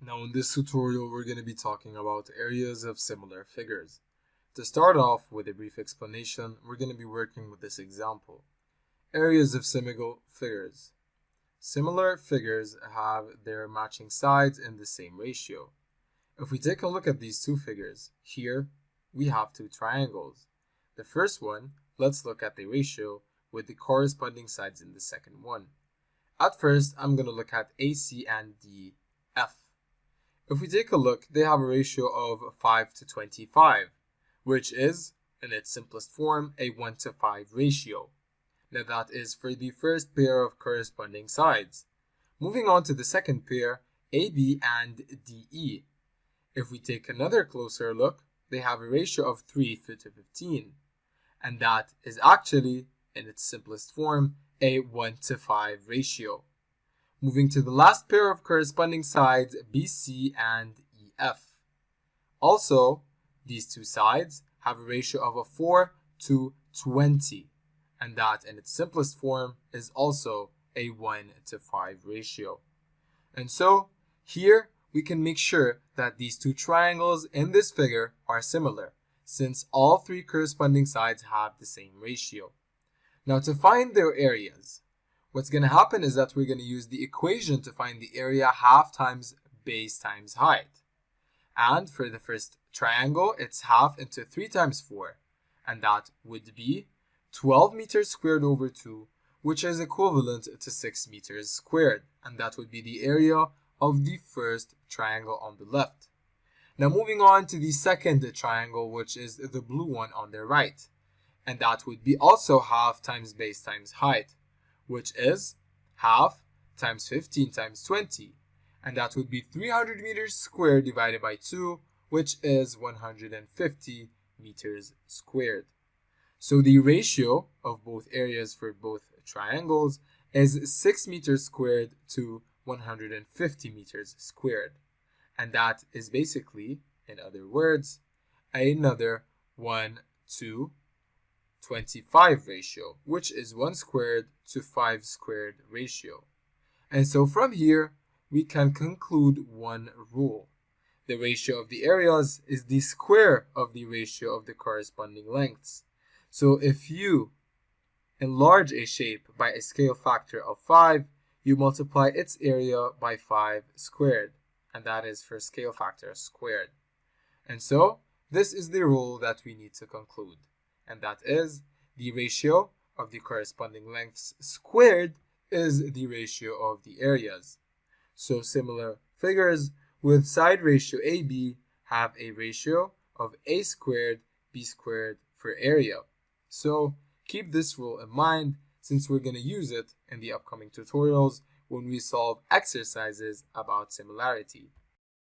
Now in this tutorial, we're going to be talking about areas of similar figures. To start off with a brief explanation, we're going to be working with this example. Areas of similar figures. Similar figures have their matching sides in the same ratio. If we take a look at these two figures, here we have two triangles. The first one, let's look at the ratio with the corresponding sides in the second one. At first, I'm going to look at AC and DF. If we take a look, they have a ratio of 5 to 25, which is, in its simplest form, a 1 to 5 ratio. Now that is for the first pair of corresponding sides. Moving on to the second pair, AB and DE. If we take another closer look, they have a ratio of 3 to 15, and that is actually, in its simplest form, a 1 to 5 ratio. Moving to the last pair of corresponding sides, BC and EF. Also, these two sides have a ratio of a 4 to 20, and that in its simplest form is also a 1 to 5 ratio. And so, here we can make sure that these two triangles in this figure are similar, since all three corresponding sides have the same ratio. Now to find their areas, what's going to happen is that we're going to use the equation to find the area half times base times height. And for the first triangle, it's half into 3 times 4. And that would be 12 meters squared over 2, which is equivalent to 6 meters squared. And that would be the area of the first triangle on the left. Now moving on to the second triangle, which is the blue one on the right. And that would be also half times base times height, which is half times 15 times 20. And that would be 300 meters squared divided by 2, which is 150 meters squared. So the ratio of both areas for both triangles is 6 meters squared to 150 meters squared. And that is basically, in other words, another 1 to 25 ratio, which is 1 squared to 5 squared ratio. And so from here, we can conclude one rule. The ratio of the areas is the square of the ratio of the corresponding lengths. So if you enlarge a shape by a scale factor of 5, you multiply its area by 5 squared. And that is for scale factor squared. And so this is the rule that we need to conclude. And that is the ratio of the corresponding lengths squared is the ratio of the areas. So similar figures with side ratio AB have a ratio of A squared B squared for area. So keep this rule in mind since we're going to use it in the upcoming tutorials when we solve exercises about similarity.